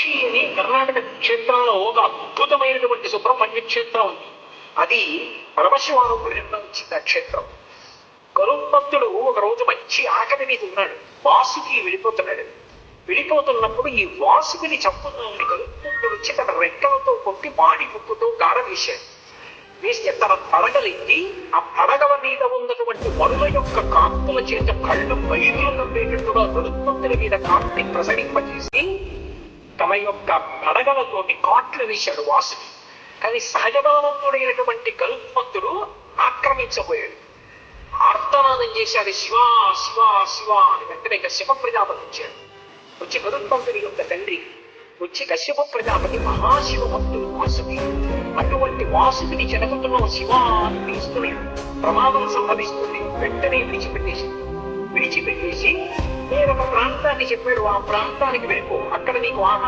కాశీ అని కర్ణాటక క్షేత్రంలో ఒక అద్భుతమైనటువంటి సుబ్రహ్మణ్య క్షేత్రం ఉంది. అది పరమశివానుగ్రహంలో వచ్చింది ఆ క్షేత్రం. గరుత్మంతుడు ఒక రోజు మంచి ఆకలి మీద ఉన్నాడు. వాసుకి వెళ్ళిపోతున్నప్పుడు ఈ వాసుకిని చంపుతున్నాడు. గరుత్మంతుడు వచ్చి తన రెక్కలతో కొట్టి మాడి ముక్కుతో గార వేస్తే తన పడగలెత్తి ఆ పడగల మీద ఉన్నటువంటి మరుల యొక్క కాంతుల చేత కళ్ళు బయలు కప్పేటట్టుగా గరుత్మంతుడి మీద కాంతి ప్రసరింపజేసి తమ యొక్క పడగలతోటి కాట్లు వేశాడు వాసుని. కానీ సహజభావంతుడైనటువంటి గరుత్మంతుడు ఆక్రమించబోయాడు. ఆర్తనాదం చేశాడు, శివా శివా శివా అని. వెంటనే కశ్యప ప్రజాపతి వచ్చాడు. వచ్చి గరుత్మంతుడి యొక్క తండ్రి వచ్చి కశ్యప ప్రజాపతి మహాశివ భక్తుడు వాసుకి. అటువంటి వాసుకిని చెనకుతున్న శివా అని పిలుస్తుని ప్రమాదం సంభవిస్తుంది. వెంటనే విడిచిపెట్టేసి వేరొక ప్రాంతాన్ని చెప్పాడు, ఆ ప్రాంతానికి వెళ్ళిపో, అక్కడ నీకు